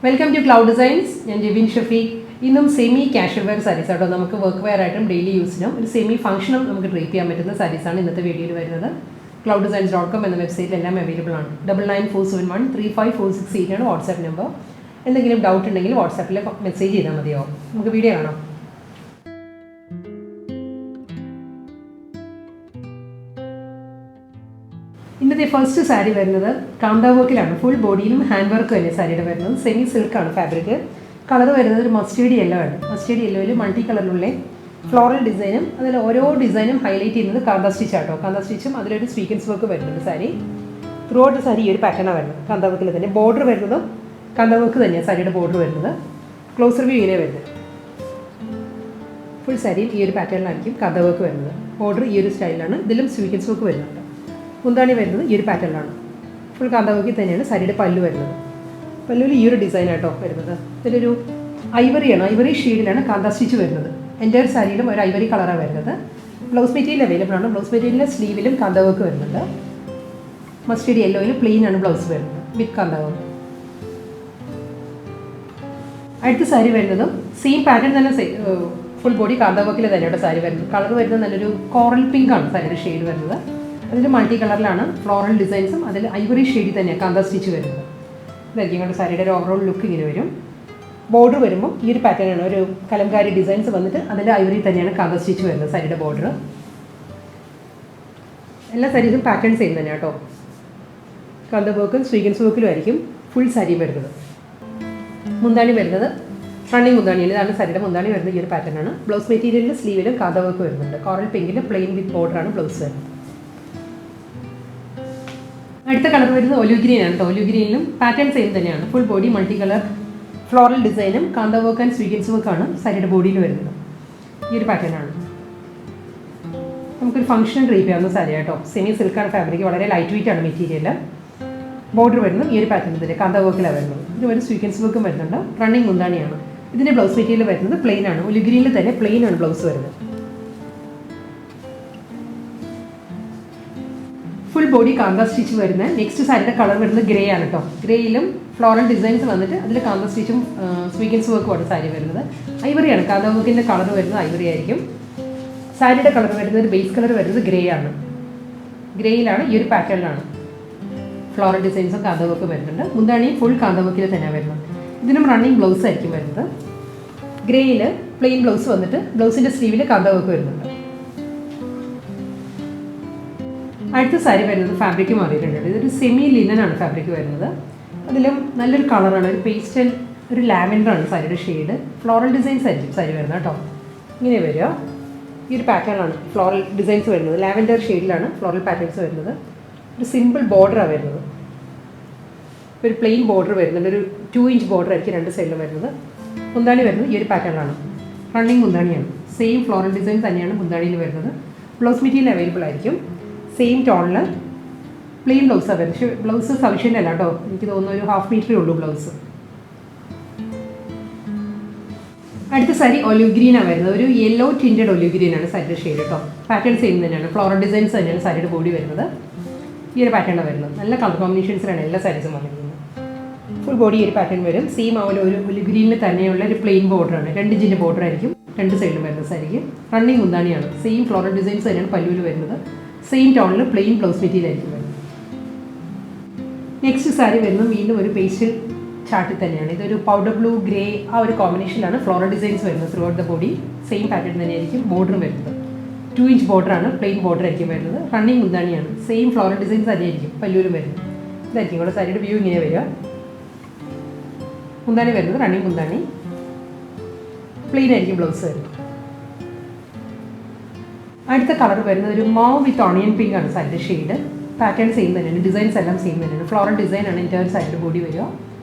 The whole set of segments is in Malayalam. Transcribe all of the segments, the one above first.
Welcome to Cloud Designs. I am Jevin Shafi. ഇന്നും സെമി കാഷ്വൽ വെയർ സാരീസ് ആട്ടോ. നമുക്ക് വർക്ക് വെയർ ആയിട്ടും ഡെയിലി യൂസിനും ഒരു സെമി ഫംഗ്ഷനും നമുക്ക് ഡ്രേപ്പ് ചെയ്യാൻ പറ്റുന്ന സാരീസാണ് ഇന്നത്തെ വീഡിയോയിൽ വരുന്നത്. clouddesigns.com എന്ന വെബ്സൈറ്റിൽ എല്ലാം അവൈലബിൾ ആണ്. 9947135468 ആണ് വാട്സാപ്പ് നമ്പർ. എന്തെങ്കിലും ഡൗട്ട് ഉണ്ടെങ്കിൽ വാട്സാപ്പിൽ മെസ്സേജ് ചെയ്താൽ മതിയാവും. നമുക്ക് വീഡിയോ കാണാം. ഇന്നത്തെ ഫസ്റ്റ് സാരി വരുന്നത് കാന്ത വർക്കിലാണ്. ഫുൾ ബോഡിയിലും ഹാൻഡ് വർക്ക് തന്നെ സാരിയുടെ വരുന്നത്. സെമി സിൽക്കാണ് ഫാബ്രിക്. കളർ വരുന്നത് ഒരു മസ്റ്റേർഡ് യെല്ലോ ആണ്. മസ്റ്റേർഡ് യെല്ലോയിൽ മൾട്ടി കളറിലുള്ള ഫ്ലോറൽ ഡിസൈനും അതിൽ ഓരോ ഡിസൈനും ഹൈലൈറ്റ് ചെയ്യുന്നത് കാന്ത സ്റ്റിച്ച് ആട്ടോ. കാന്ത സ്റ്റിച്ചും അതിലൊരു സ്വീക്കൻസ് വർക്ക് വരുന്നുണ്ട്. സാരി ത്രൂ ഔട്ട് സാരി ഈ ഒരു പാറ്റേണാണ് വരുന്നത്. കാന്ത വർക്കിൽ തന്നെ ബോർഡർ വരുന്നതും കാന്ത വർക്ക് തന്നെയാണ് സാരിയുടെ ബോർഡർ വരുന്നത്. ക്ലോസർ വ്യൂ ഇങ്ങനെ വരുന്നത്. ഫുൾ സാരിയും ഈ ഒരു പാറ്റേണിലായിരിക്കും കാന്ത വർക്ക് വരുന്നത്. ബോർഡർ ഈ ഒരു സ്റ്റൈലാണ്. ഇതിലും സ്വീക്കൻസ് വർക്ക് വരുന്നുണ്ട്. മുന്താണി വരുന്നത് ഈ ഒരു പാറ്റേണിലാണ്. ഫുൾ കാന്ത വർക്കിൽ തന്നെയാണ് സാരിയുടെ പല്ലു വരുന്നത്. പല്ലുവിൽ ഈ ഒരു ഡിസൈൻ ആട്ടോ വരുന്നത്. ഇതിലൊരു ഐവറിയാണ്. ഐവറി ഷെയ്ഡിലാണ് കാന്ത സ്റ്റിച്ച് വരുന്നത്. എൻ്റെ ഒരു സാരിയിലും ഒരു ഐവറി കളറാണ് വരുന്നത്. ബ്ലൗസ് മെറ്റീരിയൽ അവൈലബിൾ ആണ്. ബ്ലൗസ് മെറ്റീരിയലിൻ്റെ സ്ലീവിലും കാന്ത വർക്ക് വരുന്നുണ്ട്. മസ്റ്റേർഡ് യെല്ലോയിൽ പ്ലെയിൻ ആണ് ബ്ലൗസ് വരുന്നത് വിത്ത് കാന്ത വർക്ക്. അടുത്ത സാരി വരുന്നതും സെയിം പാറ്റേൺ തന്നെ ഫുൾ ബോഡി കാന്ത വർക്കിൽ തന്നെയാണ് സാരി വരുന്നത്. കളർ വരുന്നത് നല്ലൊരു കോറൽ പിങ്ക് ആണ് സാരിയുടെ ഷെയ്ഡ് വരുന്നത്. അതിൽ മൾട്ടി കളറിലാണ് ഫ്ലോറൽ ഡിസൈൻസും അതിൽ ഐവറി ഷെയ്ഡിൽ തന്നെയാണ് കാന്ത സ്റ്റിച്ച് വരുന്നത്. ഇതായിരിക്കും കൊണ്ട് സാരിയുടെ ഒരു ഓവറോൾ ലുക്ക് ഇങ്ങനെ വരും. ബോർഡർ വരുമ്പോൾ ഈ ഒരു പാറ്റേണാണ്. ഒരു കലംകാരി ഡിസൈൻസ് വന്നിട്ട് അതിൻ്റെ ഐവറി തന്നെയാണ് കാന്ത സ്റ്റിച്ച് വരുന്നത് സാരിയുടെ ബോർഡർ. എല്ലാ സാരീസും പാറ്റേൺ സെയിം തന്നെ കേട്ടോ. കാന്ത വർക്കും സ്വീക്കൻസ് വർക്കിലും ആയിരിക്കും ഫുൾ സാരി വരുന്നത്. മുന്താണി വരുന്നത് റണ്ണിങ് മുന്താണിയിൽ ഇതാണ് സാരിയുടെ മുന്താണി വരുന്നത്. ഈ ഒരു പാറ്റേണാണ്. ബ്ലൗസ് മെറ്റീരിയലിൻ്റെ സ്ലീവിലും കാന്ത വർക്ക് വരുന്നുണ്ട്. കോറൽ പിങ്കിൽ പ്ലെയിൻ വിത്ത് ബോർഡറാണ് ബ്ലൗസ് വരുന്നത്. അടുത്ത കളർ വരുന്നത് ഒലിവ് ഗ്രീൻ ആണ് കേട്ടോ. ഒലിവ് ഗ്രീനിലും പാറ്റേൺ സെയിം തന്നെയാണ്. Full body multi colour floral ഡിസൈനും കാന്ത വർക്ക് ആൻഡ് സ്വീക്കൻസ് വർക്കാണ് സാരിയുടെ ബോഡിയിൽ വരുന്നത്. ഈ ഒരു പാറ്റേണാണ്. നമുക്കൊരു ഫംഗ്ഷൻ ഡ്രേപ്പ് ചെയ്യാവുന്ന സാരി കേട്ടോ. സെമി സിൽക്കാണ് ഫാബ്രിക്. വളരെ ലൈറ്റ് വെയിറ്റ് ആണ് മെറ്റീരിയൽ. ബോർഡർ വരുന്നത് ഈ ഒരു പാറ്റേൺ തന്നെ കാന്ത വർക്കിലാണ് വരുന്നത്. ഇത് ഒരു സ്വീക്കൻസ് വർക്കും വരുന്നുണ്ട്. റണ്ണിങ് മുന്താണിയാണ്. ഇതിൻ്റെ ബ്ലൗസ് മെറ്റീരിയൽ വരുന്നത് പ്ലെയിൻ ആണ്. ഒലിവ് ഗ്രീനിൽ തന്നെ പ്ലെയിൻ ആണ് ബ്ലൗസ് വരുന്നത്. ഫുൾ ബോഡി കാന്ത സ്റ്റിച്ച് വരുന്ന നെക്സ്റ്റ് സാരിയുടെ കളർ വരുന്നത് ഗ്രേ ആണ് കേട്ടോ. ഗ്രേയിലും ഫ്ലോറൽ ഡിസൈൻസ് വന്നിട്ട് അതിൽ കാന്ത സ്റ്റിച്ചും സ്വീക്കൻസ് വർക്കുമാണ് സാരി വരുന്നത്. ഐവറിയാണ്. കാന്ത വർക്കിൻ്റെ കളർ വരുന്നത് ഐവറി ആയിരിക്കും. സാരിയുടെ കളർ വരുന്നത് ഒരു ബേസ് കളർ വരുന്നത് ഗ്രേ ആണ്. ഗ്രേയിലാണ് ഈ ഒരു പാറ്റേണിലാണ് ഫ്ലോറൽ ഡിസൈൻസും കാന്ത വർക്ക് വരുന്നുണ്ട്. മുന്താണി ഫുൾ കാന്ത വർക്കിൽ തന്നെയാണ് വരുന്നത്. ഇതിനും റണ്ണിങ് ബ്ലൗസ് ആയിരിക്കും വരുന്നത്. ഗ്രേയിൽ പ്ലെയിൻ ബ്ലൗസ് വന്നിട്ട് ബ്ലൗസിൻ്റെ സ്ലീവിൽ കാന്ത വർക്ക് വരുന്നുണ്ട്. അടുത്ത സാരി വരുന്നത് ഫാബ്രിക് മാറിയിട്ടുണ്ട്. ഇതൊരു സെമി ലിനൻ ആണ് ഫാബ്രിക് വരുന്നത്. അതിലും നല്ലൊരു കളറാണ്. ഒരു പേസ്റ്റൽ ഒരു ലാവൻഡറാണ് സാരിയുടെ ഷെയ്ഡ്. ഫ്ലോറൽ ഡിസൈൻസ് ആയിരിക്കും സാരി വരുന്നത് കേട്ടോ. ഇങ്ങനെ വരിക. ഈ ഒരു പാറ്റേണാണ് ഫ്ലോറൽ ഡിസൈൻസ് വരുന്നത്. ലാവൻഡർ ഷെയ്ഡിലാണ് ഫ്ലോറൽ പാറ്റേൺസ് വരുന്നത്. ഒരു സിമ്പിൾ ബോർഡറാണ് വരുന്നത്. ഒരു പ്ലെയിൻ ബോർഡർ വരുന്നുണ്ട്. ഒരു 2 ഇഞ്ച് ബോർഡർ ആയിരിക്കും രണ്ട് സൈഡിലും വരുന്നത്. മുന്താണി വരുന്നത് ഈ ഒരു പാറ്റേണാണ്. റണ്ണിങ് മുന്താണിയാണ്. സെയിം ഫ്ലോറൽ ഡിസൈൻ തന്നെയാണ് മുന്താണിയിൽ വരുന്നത്. ബ്ലൗസ് മെറ്റീരിയൽ അവൈലബിൾ ആയിരിക്കും. സെയിം ടോണിൽ പ്ലെയിൻ ബ്ലൗസാണ് വരുന്നത്. പക്ഷേ ബ്ലൗസ് സഫീഷ്യൻ്റ് അല്ല കേട്ടോ. എനിക്ക് തോന്നുന്നു ഒരു 1/2 മീറ്ററേ ഉള്ളൂ ബ്ലൗസ്. അടുത്ത സാരി ഒലിവ് ഗ്രീനാണ് വരുന്നത്. ഒരു യെല്ലോ ടിൻറ്റഡ് ഒലിവ് ഗ്രീനാണ് സാരിയുടെ ഷെയ്ഡ് കേട്ടോ. പാറ്റേൺ സെയിം തന്നെയാണ്. ഫ്ലോറൽ ഡിസൈൻസ് തന്നെയാണ് സാരിയുടെ ബോഡി വരുന്നത്. ഈ ഒരു പാറ്റേണാണ് വരുന്നത്. നല്ല കളർ കോമ്പിനേഷൻസിലാണ് എല്ലാ സാരീസും വന്നിരിക്കുന്നത്. ഫുൾ ബോഡി ഈ ഒരു പാറ്റേൺ വരും. സെയിം ആവുമ്പോൾ ഒരു ഒലിവ് ഗ്രീനിൽ തന്നെയുള്ള ഒരു പ്ലെയിൻ ബോർഡറാണ്. 2 ഇഞ്ചിൻ്റെ ബോർഡർ ആയിരിക്കും രണ്ട് സൈഡിലും വരുന്നത് സാരിക്ക്. റണ്ണിങ് മുന്താണിയാണ്. സെയിം ഫ്ലോറൽ ഡിസൈൻസ് തന്നെയാണ് പല്ലുവിൽ വരുന്നത്. സെയിം ടോണിൽ പ്ലെയിൻ ബ്ലൗസ് മെറ്റീരിയൽ ആയിരിക്കും വരുന്നത്. നെക്സ്റ്റ് സാരി വരുന്നത് വീണ്ടും ഒരു പേസ്റ്റൽ ചാർട്ടിൽ തന്നെയാണ്. ഇതൊരു പൗഡർ ബ്ലൂ ഗ്രേ ആ ഒരു കോമ്പിനേഷനിലാണ് ഫ്ലോറൽ ഡിസൈൻസ് വരുന്നത്. Through out the body same pattern തന്നെയായിരിക്കും ബോർഡർ വരുന്നത്. 2 ഇഞ്ച് ബോർഡറാണ്. പ്ലെയിൻ ബോർഡർ ആയിരിക്കും വരുന്നത്. റണ്ണിങ് മുന്താണിയാണ്. സെയിം ഫ്ലോറൽ ഡിസൈൻസ് തന്നെയായിരിക്കും പല്ലൂരും വരുന്നത്. ഇതായിരിക്കും ഇവിടെ സാരിയുടെ വ്യൂ ഇങ്ങനെ വരിക. മുന്താണി വരുന്നത് റണ്ണിങ് മുന്താണി. പ്ലെയിൻ ആയിരിക്കും ബ്ലൗസ് വരുന്നത്. അടുത്ത കളർ വരുന്നത് ഒരു മാവ് വിത്ത് ഓണിയൻ പിങ്ക് ആണ് സാരിയുടെ ഷെയ്ഡ്. പാറ്റേൺ സെയിം തന്നെയാണ്. ഡിസൈൻസ് എല്ലാം സെയിം തന്നെയാണ്. ഫ്ലോറൽ ഡിസൈനാണ് എൻ്റെ ഒരു സാരിയുടെ ബോഡി വരിക.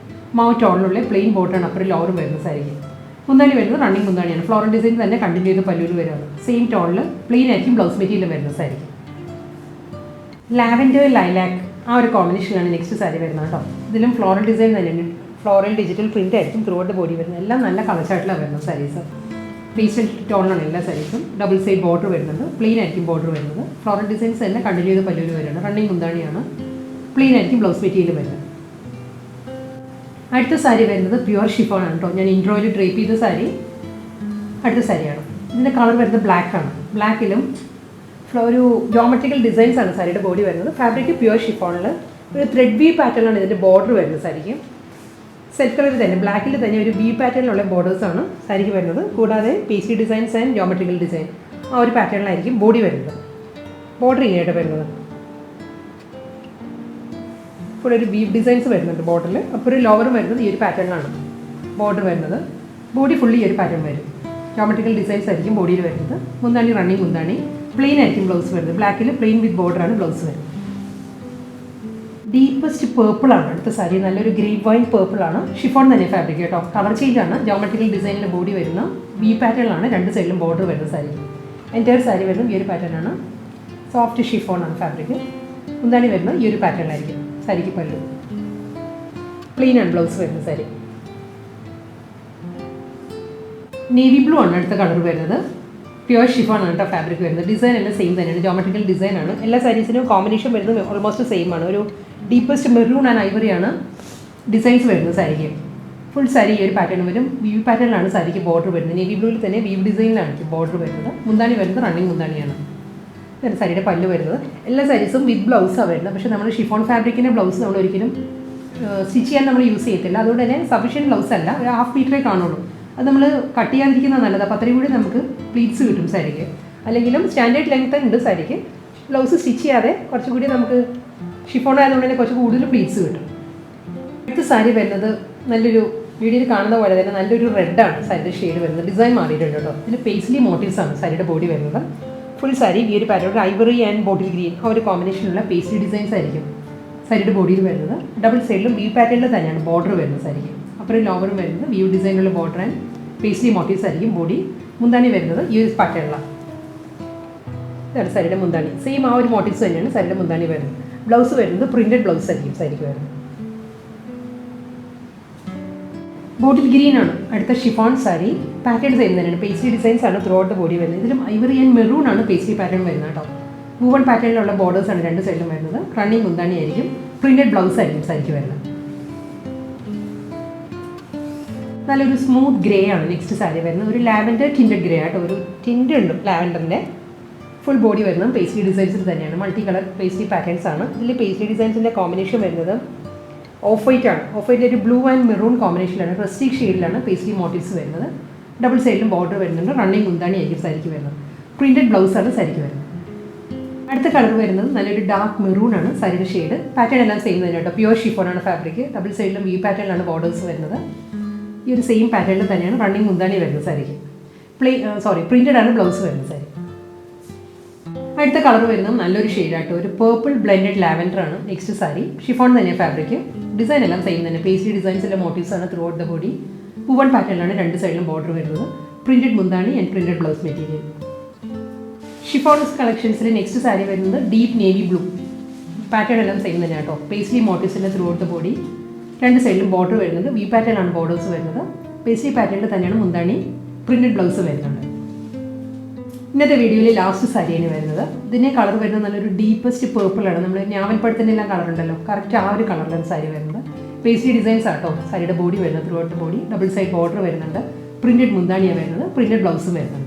മാവ് ടോണിലുള്ള പ്ലെയിൻ ബോർഡറാണ് അപ്പുറം ലോറും വരുന്ന സാരിക്ക്. മുന്താണി വരുന്നത് റണ്ണിങ് മുന്താണിയാണ്. ഫ്ലോറൽ ഡിസൈൻ തന്നെ കണ്ടിന്യൂ ചെയ്ത് പല്ലൂര് വരുന്നത്. സെയിം ടോണിൽ പ്ലെയിൻ ആയിരിക്കും ബ്ലൗസ് മെറ്റീരിയൽ വരുന്ന സാരിക്ക്. ലാവൻഡർ ലൈലാക്ക് ആ ഒരു കോമ്പിനേഷനാണ് നെക്സ്റ്റ് സാരി വരുന്നത് കേട്ടോ. ഇതിലും ഫ്ലോറൽ ഡിസൈൻ തന്നെയാണ്. ഫ്ലോറൽ ഡിജിറ്റൽ പ്രിൻ്റ് ആയിരിക്കും ത്രൂ ഔട്ട് ബോഡി വരുന്നത്. എല്ലാം നല്ല കളർ ചാർട്ടിലാണ് വരുന്നത് സാരീസ്. പേസ്റ്റൽ ടോണിലാണ് എല്ലാ സാരീസും. ഡബിൾ സൈഡ് ബോർഡർ വരുന്നുണ്ട്. പ്ലെയിൻ ആയിരിക്കും ബോർഡർ വരുന്നത്. ഫ്ലോറൽ ഡിസൈൻസ് തന്നെ കണ്ടിന്യൂ ചെയ്ത് പല്ലൂര് വരുന്നത്. റണ്ണിങ് മുന്താണിയാണ്. പ്ലെയിൻ ആയിരിക്കും ബ്ലൗസ് മെറ്റീരിയൽ വരുന്നത്. അടുത്ത സാരി വരുന്നത് പ്യുവർ ഷിഫോൺ ആണ് കേട്ടോ. ഞാൻ ഇൻട്രോയിൽ ഡ്രേപ്പ് ചെയ്ത സാരി അടുത്ത സാരിയാണ്. ഇതിൻ്റെ കളർ വരുന്നത് ബ്ലാക്കാണ്. ബ്ലാക്കിലും ഒരു ജോമെട്രിക്കൽ ഡിസൈൻസ് ആണ് സാരിയുടെ ബോഡി വരുന്നത്. ഫാബ്രിക് പ്യുവർ ഷിഫോണിൽ ഒരു ത്രെഡ് വി പാറ്റേണാണ് ഇതിൻ്റെ ബോർഡർ വരുന്നത് സാരിക്ക്. സെൽഫ് കളറിൽ തന്നെ ബ്ലാക്കിൽ തന്നെ ഒരു വി പാറ്റേണിലുള്ള ബോർഡേഴ്സാണ് സാരിക്ക് വരുന്നത്. കൂടാതെ pastry designs and geometrical design ആ ഒരു പാറ്റേണിലായിരിക്കും ബോഡി വരുന്നത്. ബോർഡർ ഇങ്ങനെയായിട്ട് വരുന്നത്. ഇപ്പോൾ ഒരു വീവ് ഡിസൈൻസ് വരുന്നുണ്ട് ബോർഡറിൽ. അപ്പോൾ ഒരു ലോവറും വരുന്നത് ഈ ഒരു പാറ്റേണിലാണ് ബോർഡർ വരുന്നത്. ബോഡി ഫുള്ളി ഈ ഒരു പാറ്റേൺ വരും. ജോമെട്രിക്കൽ ഡിസൈൻസ് ആയിരിക്കും ബോഡിയിൽ വരുന്നത്. മുന്താണി റണ്ണിങ് മുന്താണി. പ്ലെയിൻ ആയിരിക്കും ബ്ലൗസ് വരുന്നത്. ബ്ലാക്കിൽ പ്ലെയിൻ വിത്ത് ബോർഡറാണ് ബ്ലൗസ് വരുന്നത്. ഡീപ്പസ്റ്റ് പേർപ്പിളാണ് അടുത്ത സാരി. നല്ലൊരു ഗ്രേപ്പ് വൈൻ പേർപ്പിളാണ്. ഷിഫോൺ തന്നെ ഫാബ്രിക് കേട്ടോ. കളർ ചേഞ്ച് ആണ്. ജോമെട്രിക്കൽ ഡിസൈനിൻ്റെ ബോഡി വരുന്ന വി പാറ്റേണിലാണ് രണ്ട് സൈഡിലും ബോർഡർ വരുന്ന സാരി. എൻറ്റയർ സാരി വരുന്നത് ഈ ഒരു പാറ്റേണാണ്. സോഫ്റ്റ് ഷിഫോൺ ആണ് ഫാബ്രിക്. മുന്താണി വരുന്നത് ഈ ഒരു പാറ്റേണിലായിരിക്കും. സാരിക്ക് പല്ലു. പ്ലെയിൻ ആണ് ബ്ലൗസ് വരുന്ന സാരി. നേവി ബ്ലൂ ആണ് അടുത്ത കളർ വരുന്നത്. പ്യുവർ ഷിഫോൺ ആണ് കേട്ടോ ഫാബ്രിക് വരുന്നത്. ഡിസൈൻ എല്ലാം സെയിം തന്നെയാണ്. ജോമെട്രിക്കൽ ഡിസൈൻ ആണ്. എല്ലാ സാരീസിനും കോമ്പിനേഷൻ വരുന്നത് ഓൾമോസ്റ്റ് സെയിം ആണ്. ഒരു ഡീപ്പസ്റ്റ് മെറൂൺ ആൻഡ് ഐവറിയാണ് ഡിസൈൻസ് വരുന്നത് സാരിക്ക്. ഫുൾ സാരി ഈ ഒരു പാറ്റേൺ വരും. വീവ് പാറ്റേണിലാണ് സാരിക്ക് ബോർഡർ വരുന്നത്. നേവി ബ്ലൂവിൽ തന്നെ വീവ് ഡിസൈനിലാണ് ബോർഡർ വരുന്നത്. മുന്താണി വരുന്നത് റണ്ണിങ് മുന്താണിയാണ്. ഇതാണ് സാരിയുടെ പല്ല് വരുന്നത്. എല്ലാ സാരീസും വിത്ത് ബ്ലൗസാണ് വരുന്നത്. പക്ഷേ നമ്മൾ ഷിഫോൺ ഫാബ്രിക്കിൻ്റെ ബ്ലൗസ് നമ്മൾ ഒരിക്കലും സ്റ്റിച്ച് ചെയ്യാൻ നമ്മൾ യൂസ് ചെയ്യത്തില്ല. അതുകൊണ്ട് തന്നെ സഫീഷ്യൻറ്റ് ബ്ലൗസ് അല്ല, ഒരു ഹാഫ് മീറ്ററേ കാണുള്ളൂ. അത് നമ്മൾ കട്ട് ചെയ്യാതിരിക്കുന്നത് നല്ലത്. അപ്പോൾ അത്രയും കൂടി നമുക്ക് പ്ലീറ്റ്സ് കിട്ടും സാരിക്ക്. അല്ലെങ്കിലും സ്റ്റാൻഡേർഡ് ലെങ്ത് ഉണ്ട് സാരിക്ക്. ബ്ലൗസ് സ്റ്റിച്ച് ചെയ്യാതെ കുറച്ചുകൂടി നമുക്ക് ഷിഫോൺ ആയതുകൊണ്ട് തന്നെ കുറച്ച് കൂടുതൽ പ്ലീറ്റ്സ് കിട്ടും. അടുത്ത സാരി വരുന്നത് നല്ലൊരു വീഡിയോയിൽ കാണുന്ന പോലെ തന്നെ നല്ലൊരു റെഡാണ് സാരിയുടെ ഷെയ്ഡ് വരുന്നത്. ഡിസൈൻ മാറിയിട്ടുണ്ട് കേട്ടോ. ഇതിൽ പേസ്ലി മോട്ടീവ്സ് ആണ് സാരിയുടെ ബോഡി വരുന്നത്. ഫുൾ സാരി ഈ ഒരു pattern Ivory and bottle green ആ ഒരു കോമ്പിനേഷനുള്ള പേസ്ലി ഡിസൈൻസ് ആയിരിക്കും സാരിയുടെ ബോഡിയിൽ വരുന്നത്. ഡബിൾ സൈഡിലും വി പാറ്റേണിൽ തന്നെയാണ് ബോർഡർ വരുന്നത് സാരിക്ക്. അപ്പോൾ ലോവറും വരുന്നത് വ്യൂ ഡിസൈനുള്ള ബോർഡർ ആൻഡ് പേസ്ലി മോട്ടീവ്സ് ആയിരിക്കും ബോഡി. മുന്താണി വരുന്നത് ഈ ഒരു പാറ്റേണിലാണ്. ഇതാണ് സാരിയുടെ മുന്താണി. സെയിം ആ ഒരു മോട്ടീവ്സ് തന്നെയാണ് സാരിയുടെ മുന്താണി വരുന്നത്. ബ്ലൗസ് വരുന്നത് പ്രിൻറ്റഡ് ബ്ലൗസ് ആയിരിക്കും സാരിക്ക് വരുന്നത്. ബോട്ടിൽ ഗ്രീൻ ആണ് അടുത്ത ഷിഫോൺ സാരി. പാറ്റേൺ സെയിം തന്നെയാണ്. പേസ്ലി ഡിസൈൻസ് ആണ് ത്രൂ ഔട്ട് ദ ബോഡി വരുന്നത്. ഇതിലും ഐവറി ആൻഡ് മെറൂൺ ആണ് പേസ്ലി പാറ്റേൺ വരുന്നത് കേട്ടോ. വൂവൺ പാറ്റേണിലുള്ള ബോർഡേഴ്സ് ആണ് രണ്ട് സൈഡിലും വരുന്നത്. റണ്ണിങ് മുന്താണി ആയിരിക്കും. പ്രിൻറ്റഡ് ബ്ലൗസ് ആയിരിക്കും സാരിക്ക് വരുന്നത്. നല്ലൊരു സ്മൂത്ത് ഗ്രേ ആണ് നെക്സ്റ്റ് സാരി വരുന്നത്. ഒരു ലാവൻഡർ ടിൻറ്റഡ് ഗ്രേ ആട്ടോ. ഒരു ടിൻറ്റ് ഉണ്ട് ലാവൻഡറിൻ്റെ. ഫുൾ ബോഡി വരുന്നത് പേസ്ലി ഡിസൈൻസിൽ തന്നെയാണ്. മൾട്ടി കളർ പേസ്ലി പാറ്റേൺസ് ആണ്. ഇതിൽ പേസ്ലി ഡിസൈൻസിൻ്റെ കോമ്പിനേഷൻ വരുന്നത് ഓഫ് വൈറ്റ് ആണ്. ഓഫ് വൈറ്റിൽ ഒരു ബ്ലൂ ആൻഡ് മെറൂൺ കോമ്പിനേഷനിലാണ്. റസ്റ്റിക് ഷെയ്ഡിലാണ് പേസ്ലി മോട്ടീവ്സ് വരുന്നത്. ഡബിൾ സൈഡിലും ബോർഡർ വരുന്നുണ്ട്. റണ്ണിങ് മുന്താണി ആയിരിക്കും സാരിക്ക് വരുന്നത്. പ്രിൻറ്റഡ് ബ്ലൗസ് ആണ് സാരിക്ക് വരുന്നത്. അടുത്ത കളർ വരുന്നത് നല്ലൊരു ഡാർക്ക് മെറൂൺ ആണ് സാരിയുടെ ഷെയ്ഡ്. പാറ്റേൺ എല്ലാം സെയിം തന്നെ കേട്ടോ. പ്യുവർ ഷിഫോൺ ആണ് ഫാബ്രിക്. ഡബിൾ സൈഡിലും വി പാറ്റേണിലാണ് ബോർഡേഴ്സ് വരുന്നത്. ഈ ഒരു സെയിം പാറ്റേണിൽ തന്നെയാണ് റണ്ണിങ് മുന്താണി വരുന്നത് സാരിക്ക്. പ്രിൻറ്റഡ് ആണ് ബ്ലൗസ് വരുന്നത് സാരി. അടുത്ത കളർ വരുന്നത് നല്ലൊരു ഷെയ്ഡായിട്ട് ഒരു പേർപ്പിൾ ബ്ലെൻഡഡ് ലാവൻഡർ ആണ് നെക്സ്റ്റ് സാരി. ഷിഫോൺ തന്നെ ഫാബ്രിക്. ഡിസൈൻ എല്ലാം സെയിം തന്നെ. പേസ്ലി ഡിസൈൻസിലെ മോട്ടീവ്സ് ആണ് ത്രൂ ഔട്ട് ദ ബോഡി. പൂവൺ പാറ്റേണിലാണ് രണ്ട് സൈഡിലും ബോർഡർ വരുന്നത്. പ്രിൻറ്റഡ് മുന്താണി and printed blouse material. Chiffons കളക്ഷൻസിൽ നെക്സ്റ്റ് സാരി വരുന്നത് ഡീപ്പ് നേവി ബ്ലൂ. പാറ്റേൺ എല്ലാം സെയിം തന്നെ കേട്ടോ. പേസ്ലി മോട്ടീവ്സിൻ്റെ ത്രൂ ഔട്ട് ദ ബോഡി. രണ്ട് സൈഡിലും ബോർഡർ വരുന്നത്. വി പാറ്റേൺ ആണ് ബോർഡേഴ്സ് വരുന്നത്. പേസ്ലി പാറ്റേണിൽ തന്നെയാണ് മുന്താണി. പ്രിൻറ്റഡ് ബ്ലൗസ് വരുന്നുണ്ട്. ഇന്നത്തെ വീഡിയോയിൽ ലാസ്റ്റ് സാരിയാണ് വരുന്നത്. ഇതിൻ്റെ കളർ വരുന്നത് നല്ലൊരു ഡീപ്പസ്റ്റ് പേർപ്പിളാണ്. നമ്മൾ ഞാവൽപ്പഴത്തിൻ്റെ എല്ലാം കളർ ഉണ്ടല്ലോ, കറക്റ്റ് ആ ഒരു കളറിലാണ് സാരി വരുന്നത്. പേസ്ലി ഡിസൈൻസ് ആട്ടോ സാരിയുടെ ബോഡി വരുന്നത്. Through out body. Double side border വരുന്നുണ്ട്. പ്രിൻറ്റഡ് മുന്താണിയാണ് വരുന്നത്. പ്രിൻറ്റഡ് ബ്ലൗസും വരുന്നുണ്ട്.